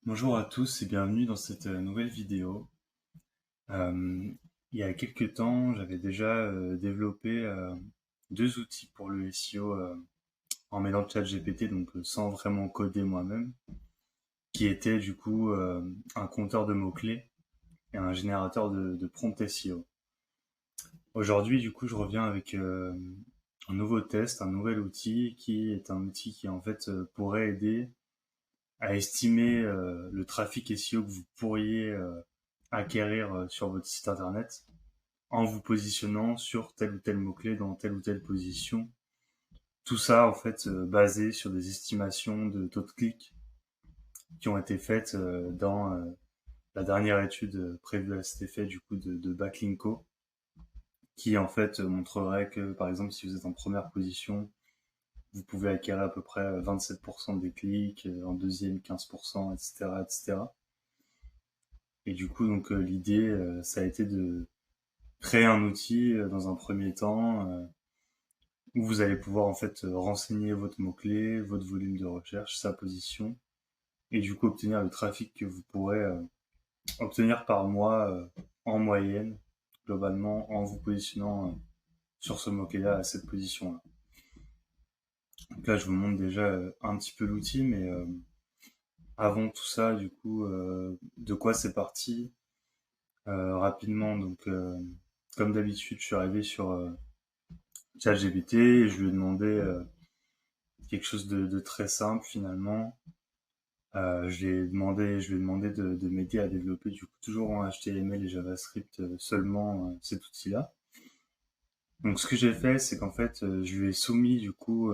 Bonjour à tous et bienvenue dans cette nouvelle vidéo. Euh, il y a quelques temps, j'avais déjà développé deux outils pour le SEO en mêlant ChatGPT, donc sans vraiment coder moi-même, qui étaient du coup un compteur de mots-clés et un générateur de prompt SEO. Aujourd'hui, du coup, je reviens avec un nouveau test, un nouvel outil qui est un outil qui en fait pourrait aider à estimer le trafic SEO que vous pourriez acquérir sur votre site internet en vous positionnant sur tel ou tel mot-clé dans telle ou telle position. Tout ça, en fait, basé sur des estimations de taux de clic qui ont été faites dans la dernière étude prévue à cet effet, du coup, de Backlinko, qui, en fait, montrerait que, par exemple, si vous êtes en première position, vous pouvez acquérir à peu près 27% des clics, en deuxième 15%, etc., etc. Et du coup, donc l'idée, ça a été de créer un outil dans un premier temps où vous allez pouvoir en fait renseigner votre mot-clé, votre volume de recherche, sa position, et du coup obtenir le trafic que vous pourrez obtenir par mois en moyenne, globalement, en vous positionnant sur ce mot-clé-là à cette position-là. Donc là, je vous montre déjà un petit peu l'outil, mais avant tout ça, du coup, de quoi c'est parti rapidement. Donc, comme d'habitude, je suis arrivé sur ChatGPT et je lui ai demandé quelque chose de très simple finalement. Je lui ai demandé de m'aider à développer du coup toujours en HTML et JavaScript seulement cet outil-là. Donc ce que j'ai fait, c'est qu'en fait, je lui ai soumis du coup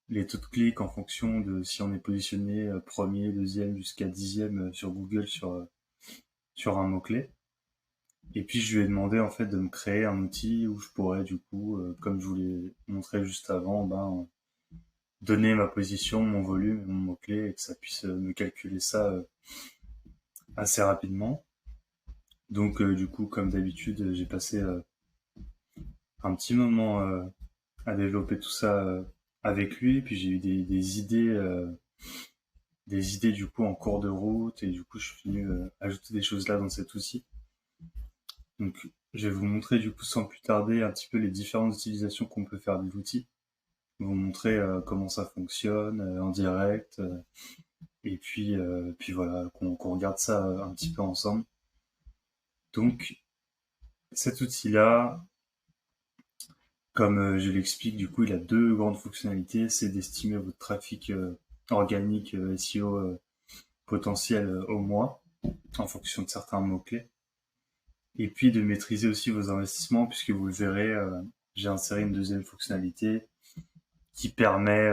les taux de clic en fonction de si on est positionné premier, deuxième jusqu'à dixième sur Google sur un mot-clé. Et puis je lui ai demandé en fait de me créer un outil où je pourrais du coup, comme je vous l'ai montré juste avant, donner ma position, mon volume, mon mot-clé et que ça puisse me calculer ça assez rapidement. Donc du coup, comme d'habitude, j'ai passé un petit moment à développer tout ça avec lui. Puis j'ai eu des idées du coup en cours de route et du coup, je suis venu ajouter des choses là dans cet outil. Donc je vais vous montrer du coup sans plus tarder un petit peu les différentes utilisations qu'on peut faire de l'outil. Vous montrer comment ça fonctionne en direct et puis voilà qu'on regarde ça un petit peu ensemble. Donc cet outil-là, comme je l'explique, du coup, il a deux grandes fonctionnalités. C'est d'estimer votre trafic organique SEO potentiel au mois, en fonction de certains mots-clés. Et puis de maîtriser aussi vos investissements, puisque vous le verrez, j'ai inséré une deuxième fonctionnalité qui permet,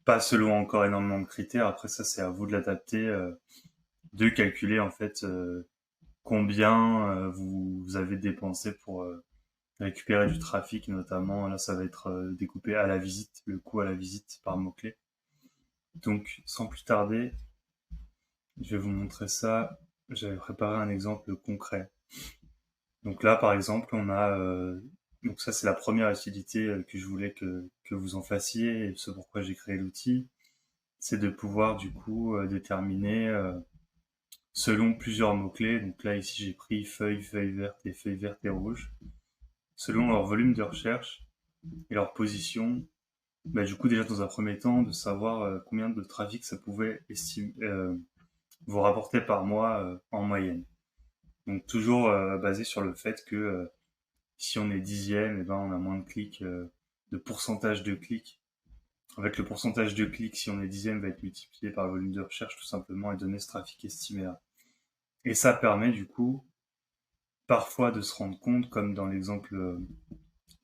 pas selon encore énormément de critères, après ça c'est à vous de l'adapter, de calculer en fait combien vous avez dépensé pour récupérer du trafic, notamment là ça va être découpé à la visite, le coût à la visite par mot-clé. Donc sans plus tarder, je vais vous montrer ça. J'avais préparé un exemple concret. Donc là par exemple on a donc ça c'est la première utilité que je voulais que vous en fassiez et ce pourquoi j'ai créé l'outil, c'est de pouvoir du coup déterminer selon plusieurs mots-clés. Donc là ici j'ai pris feuille, feuille verte et rouge, selon leur volume de recherche et leur position. Bah, du coup, déjà dans un premier temps, de savoir combien de trafic ça pouvait vous rapporter par mois en moyenne. Donc toujours basé sur le fait que si on est dixième, et ben on a moins de clics, de pourcentage de clics. En fait, le pourcentage de clics, si on est dixième, va être multiplié par le volume de recherche tout simplement et donner ce trafic estimé là. Et ça permet du coup parfois de se rendre compte, comme dans l'exemple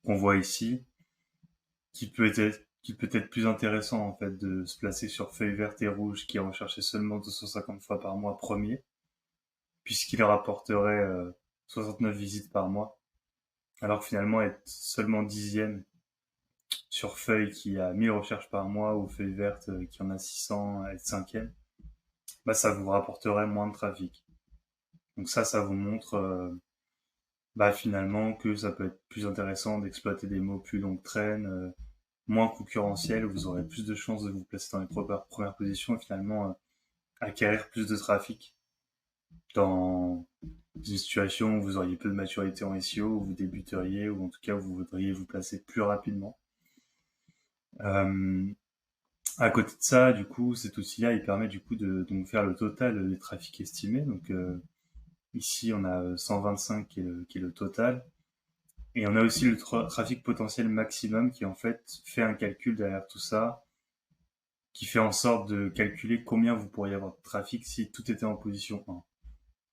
qu'on voit ici, qui peut être plus intéressant en fait de se placer sur feuille verte et rouge qui est recherché seulement 250 fois par mois premier, puisqu'il rapporterait 69 visites par mois, alors que finalement être seulement dixième sur feuille qui a 1000 recherches par mois ou feuille verte qui en a 600, être cinquième, bah ça vous rapporterait moins de trafic. Donc ça vous montre finalement que ça peut être plus intéressant d'exploiter des mots plus longue traîne, moins concurrentiels, où vous aurez plus de chances de vous placer dans les premières positions et finalement acquérir plus de trafic dans une situation où vous auriez peu de maturité en SEO, où vous débuteriez, ou en tout cas où vous voudriez vous placer plus rapidement. Euh, à côté de ça, du coup, cet outil-là, il permet du coup de donc faire le total des trafics estimés. Donc ici, on a 125 qui est le total. Et on a aussi le trafic potentiel maximum qui en fait fait un calcul derrière tout ça, qui fait en sorte de calculer combien vous pourriez avoir de trafic si tout était en position 1.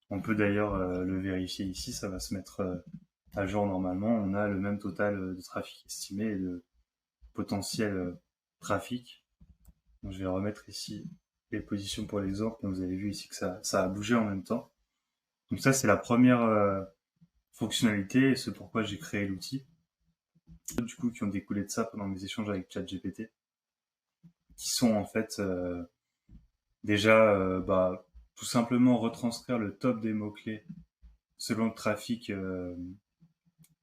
On peut d'ailleurs le vérifier ici, ça va se mettre à jour normalement. On a le même total de trafic estimé et de potentiel trafic. Donc, je vais remettre ici les positions pour l'exemple. Vous avez vu ici que ça a bougé en même temps. Donc ça, c'est la première fonctionnalité et c'est pourquoi j'ai créé l'outil. Du coup, qui ont découlé de ça pendant mes échanges avec ChatGPT, qui sont en fait déjà tout simplement retranscrire le top des mots-clés selon le trafic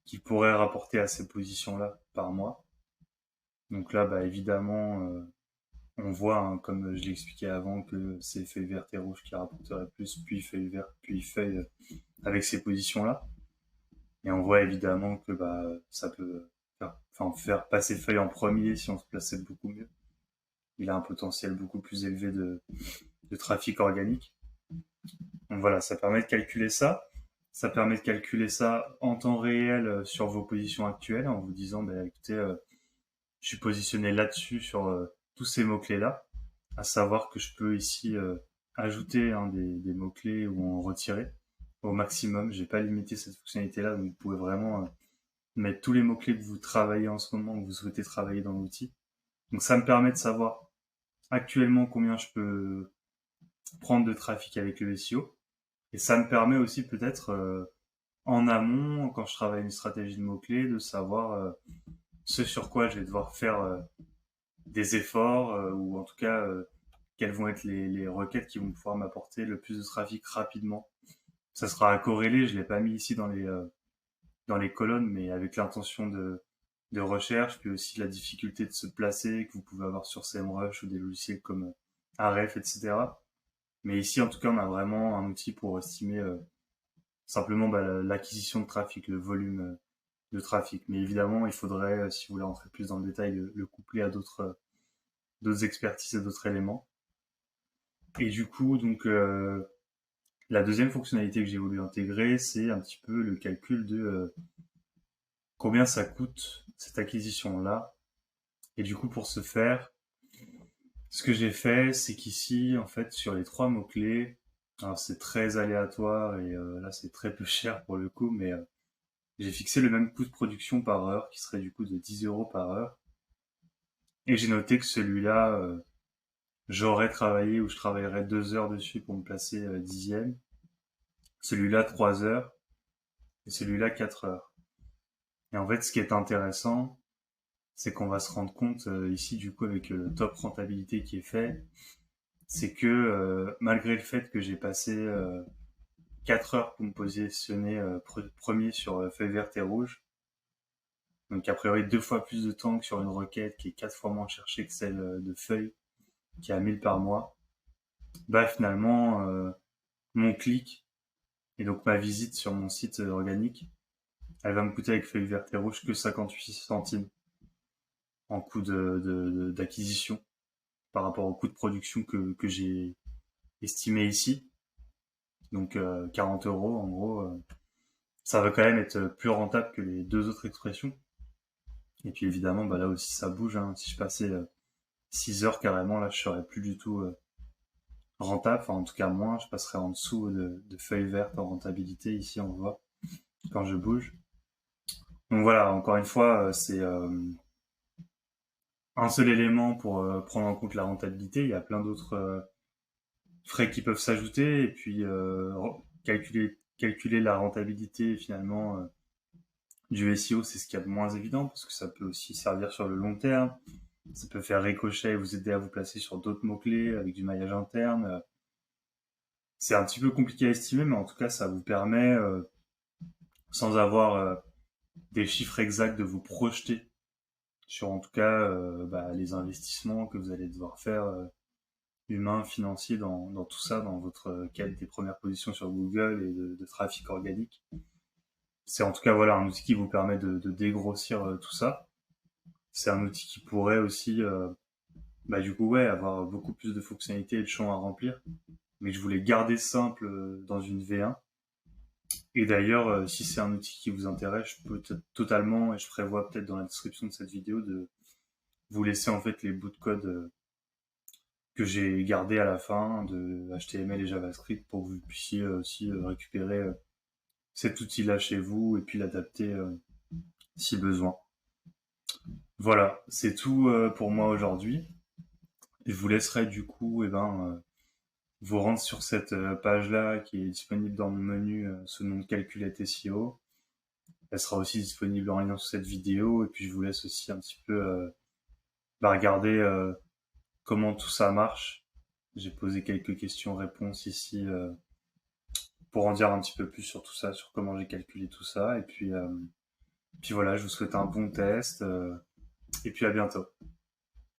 qu'il pourrait rapporter à ces positions-là par mois. Donc là, évidemment, on voit, hein, comme je l'expliquais avant, que c'est feuille verte et rouge qui rapporterait plus, puis feuille verte, puis feuille avec ces positions-là. Et on voit évidemment que ça peut faire passer feuille en premier si on se plaçait beaucoup mieux. Il a un potentiel beaucoup plus élevé de trafic organique. Donc voilà, ça permet de calculer ça. Ça permet de calculer ça en temps réel sur vos positions actuelles en vous disant, écoutez, je suis positionné là-dessus sur tous ces mots-clés-là. À savoir que je peux ici ajouter des mots-clés ou en retirer au maximum. J'ai pas limité cette fonctionnalité-là, donc vous pouvez vraiment mettre tous les mots-clés que vous travaillez en ce moment, que vous souhaitez travailler dans l'outil. Donc ça me permet de savoir actuellement combien je peux prendre de trafic avec le SEO. Et ça me permet aussi peut-être en amont, quand je travaille une stratégie de mots-clés, de savoir ce sur quoi je vais devoir faire des efforts ou en tout cas quelles vont être les requêtes qui vont pouvoir m'apporter le plus de trafic rapidement. Ça sera à corréler, je l'ai pas mis ici dans les colonnes, mais avec l'intention de recherche, puis aussi la difficulté de se placer que vous pouvez avoir sur SEMrush ou des logiciels comme Ahref, etc. Mais ici, en tout cas, on a vraiment un outil pour estimer simplement l'acquisition de trafic, le volume de trafic. Mais évidemment, il faudrait, si vous voulez rentrer plus dans le détail, le coupler à d'autres expertises et d'autres éléments. Et du coup, donc, la deuxième fonctionnalité que j'ai voulu intégrer, c'est un petit peu le calcul de combien ça coûte cette acquisition-là. Et du coup, pour ce faire, ce que j'ai fait, c'est qu'ici, en fait, sur les 3 mots-clés, alors c'est très aléatoire et là c'est très peu cher pour le coup, mais j'ai fixé le même coût de production par heure qui serait du coup de 10 € par heure. Et j'ai noté que celui-là, j'aurais travaillé ou je travaillerais 2 heures dessus pour me placer dixième. Celui-là 3 heures et celui-là 4 heures. Et en fait, ce qui est intéressant, c'est qu'on va se rendre compte ici du coup avec le top rentabilité qui est fait, c'est que malgré le fait que j'ai passé 4 heures pour me positionner premier sur feuille verte et rouge, donc a priori 2 fois plus de temps que sur une requête qui est 4 fois moins cherchée que celle de feuille qui est à 1000 par mois, finalement mon clic et donc ma visite sur mon site organique, elle va me coûter avec feuille verte et rouge que 58 centimes en coût d'acquisition par rapport au coût de production que j'ai estimé ici. Donc 40 € en gros, ça va quand même être plus rentable que les deux autres expressions. Et puis évidemment, là aussi ça bouge. Hein. Si je passais 6 heures carrément, là je serais plus du tout rentable. Enfin en tout cas moins, je passerais en dessous de feuilles vertes en rentabilité. Ici on voit quand je bouge. Donc voilà, encore une fois, c'est un seul élément pour prendre en compte la rentabilité. Il y a plein d'autres frais qui peuvent s'ajouter et puis calculer la rentabilité finalement du SEO, c'est ce qu'il y a de moins évident parce que ça peut aussi servir sur le long terme. Ça peut faire ricochet et vous aider à vous placer sur d'autres mots-clés avec du maillage interne. C'est un petit peu compliqué à estimer, mais en tout cas, ça vous permet, sans avoir des chiffres exacts, de vous projeter sur en tout cas les investissements que vous allez devoir faire humain, financier dans tout ça, dans votre quête des premières positions sur Google et de trafic organique. C'est en tout cas voilà un outil qui vous permet de dégrossir tout ça. C'est un outil qui pourrait aussi bah du coup ouais avoir beaucoup plus de fonctionnalités et de champs à remplir, mais je voulais garder simple dans une V1. Et d'ailleurs, si c'est un outil qui vous intéresse, je peux totalement, et je prévois peut-être dans la description de cette vidéo, de vous laisser en fait les bouts de code que j'ai gardés à la fin de HTML et JavaScript pour que vous puissiez aussi récupérer cet outil-là chez vous et puis l'adapter si besoin. Voilà, c'est tout pour moi aujourd'hui. Je vous laisserai du coup vous rendre sur cette page-là qui est disponible dans mon menu sous le nom de Calculette SEO. Elle sera aussi disponible en lien sous cette vidéo et puis je vous laisse aussi un petit peu regarder comment tout ça marche. J'ai posé quelques questions-réponses ici pour en dire un petit peu plus sur tout ça, sur comment j'ai calculé tout ça. Et puis voilà, je vous souhaite un bon test et puis à bientôt.